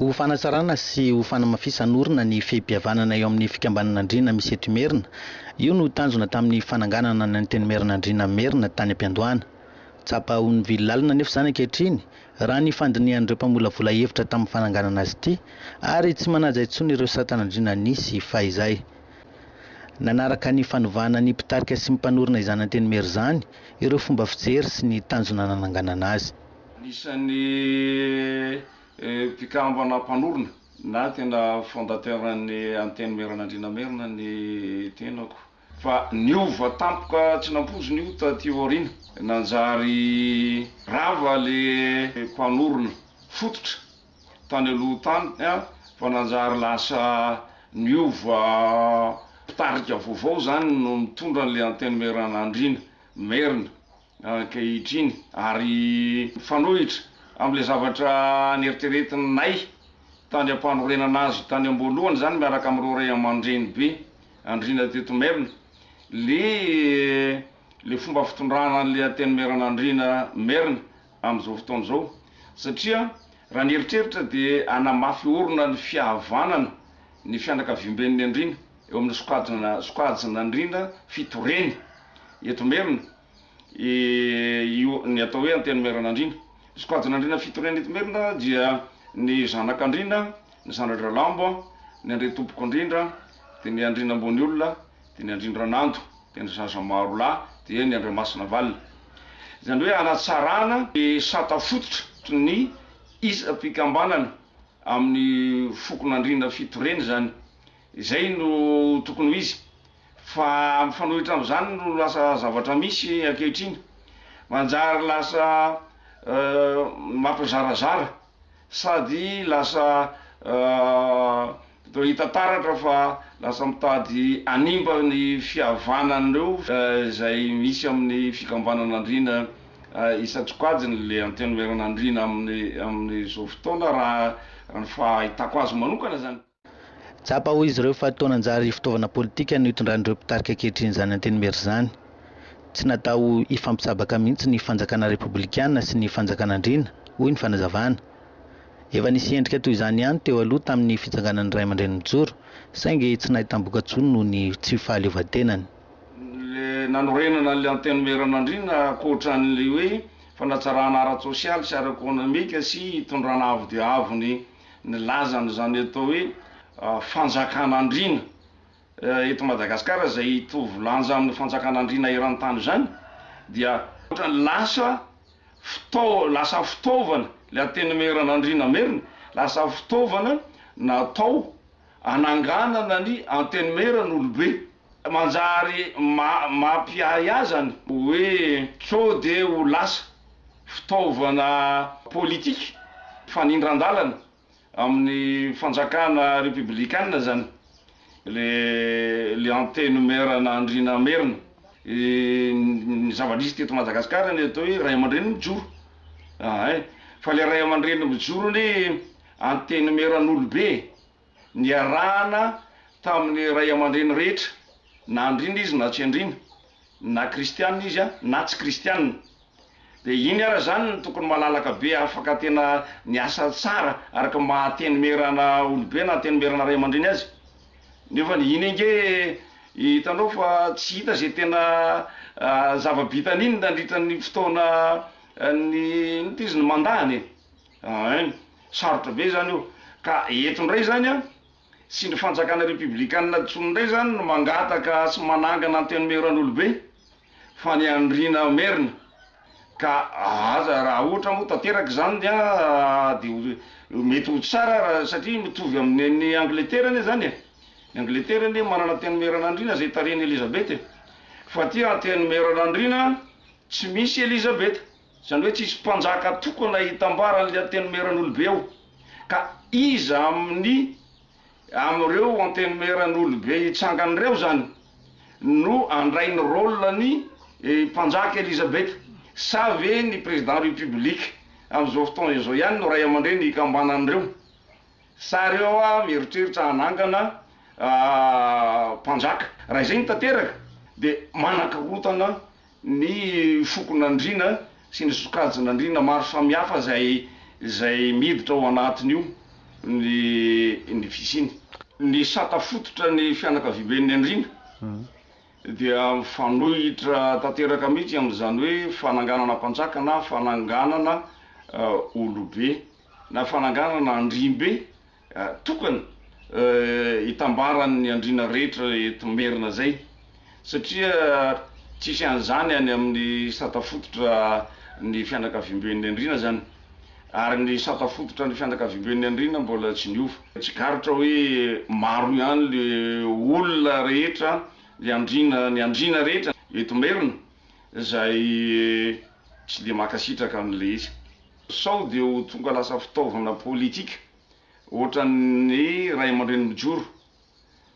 Ho fanatsarana sy ho fanamafisan'orina ny fihibiavanana eo amin'ny fikambanan'Andriana misy eto Merina. Io no tanjona tamin'ny fananganana ny Antenimerin'Andriana Merina tany Ampiandohana. Tsapa ho nivily lalina nefa izany ankehitriny raha ny fandinihan'ireo mpamolavola hevitra tamin'ny fananganana azy ity, ary tsy manaja intsony ireo satan'Andriana nisy fahizay. Nanaraka ny fanovana ny mpitarika sy mpanorina izany Antenimera izany ireo fomba fijery sy ny tanjona nananganana azy. Anisan'ny mpikambana mpanorina na tena fondateur-ny Antenimerin'Andriana Merina ny tenako. Fa niova tampoka tsy nampozy nio taty aoriana, nanjary rava le mpanorina fototra tany aloha tany, fa nanjary lasa niova mpitarika vaovao zany no mitondra an'le Antenimerin'Andriana Merina ankehitriny, ary fanohitra am'le zavatra nieritreretinay tany ampanorenana azy tany amboalohany zany miaraka amin'ireo ray aman-dreny be Andriana teto Merina, le fomba fitondrana an'le Antenimerin'Andriana Merina am'izao fotoana zao. Satria raha nieritreritra dia anamafy orona ny fihavanana ny fianakaviam-ben'ny Andriana eo amin'ny sokajin'Andriana fitoreny eto Merina, ny atao hoe Antenimerin'Andriana. Sokajin'Andriana fitoreny eto Merina dia ny zanak'Andriana, ny Sandratra Lambo, ny Andre Tompoko Indrindra, dia ny Andriana ambony olona, dia ny Andrindranando, dia ny Zaza maro lahy, dia ny Andriamasina valina. Izany hoe anatsarana sata fototra ny isa-pikambanana amin'ny fokon'Andriana fitoreny zany. Izay no tokony ho izy. Fa mifanohitra amin'izany no lasa zavatra misy ankehitriny. Manjary lasa mampizarazara sady lasa hita taratra fa lasa mitady animba ny fihavanan'ireo izay misy amin'ny fikambanan'Andriana isa-tsokajiny le Antenimerin'Andriana amin'ny zao fotoana raha ny fahitako azy manokana zany. Tsapa ho izy ireo fa ataonanjary fitaovana politika no hitondran'ireo mpitarika ankehitriny zany Antenimera zany. Tsy natao ifampisabaka mihitsy ny fanjakana republikana sy ny fanjakan'Andriana, hoy ny fanazavana. Efa nisy endrika toy izany ihany teo aloha tamin'ny fitsanganan'ny ray aman-dreny mijoro, saingy tsy nahitam-boka intsony noho ny tsy fahaleovan-tenany. Le nanorenana le Antenimerin'Andriana ankoatran'le hoe fanatsarana ara-tsosialy sy ara-ekonomika sy hitondrana avo dia avo ny lazany zany atao hoe fanjakan'Andriana eto Madagasikara, izay tovy-lanja amin'ny fanjakan'Andriana eran-tany zany, dia lasa fitaovana le Antenimerin'Andriana Merina, lasa fitaovana natao ananganana ny Antenimerin'olobe. Manjary mampiahy azany hoe sao de ho lasa fitaovana politika fanindran-dalana amin'ny fanjakana republikana zany le Antenimerin'Andriana Merina. Ny zava-misy teto Madagasikara ny atao hoe ray aman-dreny mijoro. Fa le ray aman-dreny mijoro ny Antenimerin'olobe niarahana tamin'ny ray aman-dreny rehetra, na Andriana izy na tsy Andriana, na kristianina izy na tsy kristianina. Dia iny ara zany no tokony malalaka be, afaka tena niasa tsara araka maha-Antenimerin'a olobe na Antenimerin'a ray aman-dreny azy. Nefa iny ange hitanao fa tsy hita zay tena zava-bitany iny nandritra ny fotoana ny tiziny mandany. Sarotra be zany io. Ka eto ndray zany sy ny fanjakana republikana tsonindray zany no mangataka sy manangana Antenimerin'olobe fa ny Andriana Merina. Ka aza raha ohatra moa tanteraka zany dia mety ho tsara satria mitovy amin'ny Angleterre zany. Ny Angleterre manana Antenimerin'Andriana zay taren'i Elizabeth, fa ty Antenimerin'Andriana tsy misy Elizabeth, zany hoe tsisy mpanjaka tokana hitambaran'le Antenimerin'olobe ao. Ka iza am'ireo Antenimerin'olobe hitsangan'ireo zany no andray ny rôle ny mpanjaka Elizabeth, sa ve ny président république am'izao fotoana izao ihany no ray aman-dreny hikambanan'ireo, sa reo mieritreritra hanangana mpanjaka. Raha izay ny tanteraka dia manan-karotana ny fokon'Andriana sy ny sokajin'Andriana maro samihafa zay miditra ao anatin'io. ny visiny ny satafototra ny fianakaviben'ny andrina dia mifanohitra tanteraka mihitsy am'izany hoe fananganana mpanjaka na fananganana olobe na fananganana andrimbe tokony hitambaran'ny andrina rehetra etomerina zay satria tsisy an'izany any amin'ny satafototra ny fianakavimben'ny andrina zany ary ny satafototra ny fianakavimben'ny andrina mbola tsy niova tsy garitra hoe maro ihany le olona rehetra ny andrina rehetra etomerina zay tsy de makasitraka amin'le izy sao de ho tonga lasa fitaovana politika ohatran'ny ray aman-dreny mijoro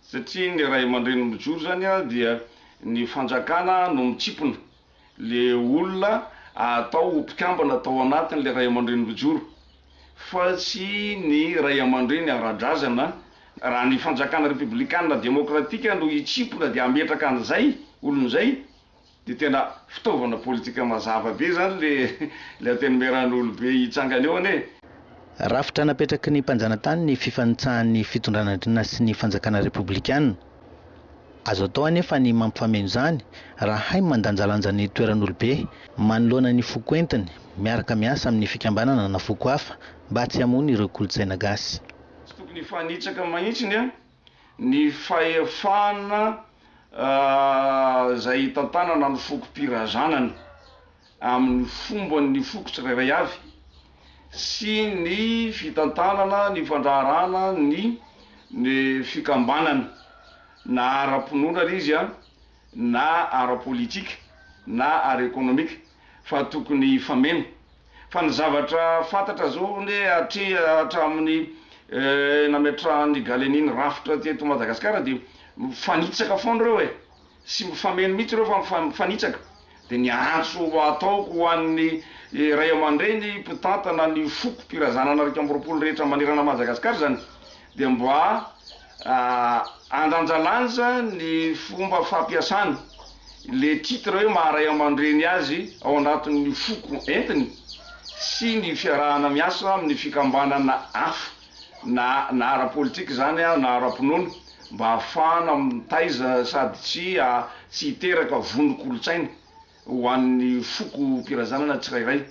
satria ny ray aman-dreny mijoro zany a dia ny fanjakana no mitsipona le olona atao mpikambana atao anatin'le ray aman-dreny mijoro fa tsy ny ray aman-dreny ara-drazana raha ny fanjakana republikana demokratika no hitsipona de ametraka an'izay olon'izay de tena fitaovana politika mazava be zany le atenimeran'olobe hitsangana eo ane rafitra napetraky ny mpanjanatany ny fifanitsahan'ny fitondranandrina sy ny fanjakana republikana azo atao anefa ny mampifameno zany raha hay mandanjalanja ny toeran'olobe manoloana ny foko entiny miaraka miasa amin'ny fikambanana na foko hafa mba tsy hamono ireo kolotsaina gasy tokony fanitsaka mahitsiny a ny fahefana zay tantanana ny foko mpirazanana amin'ny fomban'ny foko tsirairay avy sy ny fitantanana ny fandraharana ny fikambanana na ara-pononana izy a na ara-politika na ara-ekonomika fa tokony fameno fa ny zavatra fantatra zao ne hatramin'ny nametrahan'ny galeniny rafitra teto Madagasikara de mifanitsaka foana reo sy mifameno mihitsy reo fa mifanitsaka de ny antso ataoko ho an'ny ray aman-dreny mpitantana ny foko mpirazanana raika amby roapolo rehetra manerana Madagasikara zany de mba andanjalanja ny fomba fampiasany le titre hoe maharay aman-dreny azy ao anatin'ny foko entiny sy ny fiarahana miasa amin'ny fikambanana hafa na ara-politika zany a na ara-pinoana mba ahafahana mitaiza sady tsy hiteraka vonon-kolotsaina ho an'ny foko mpirazanana tsirairay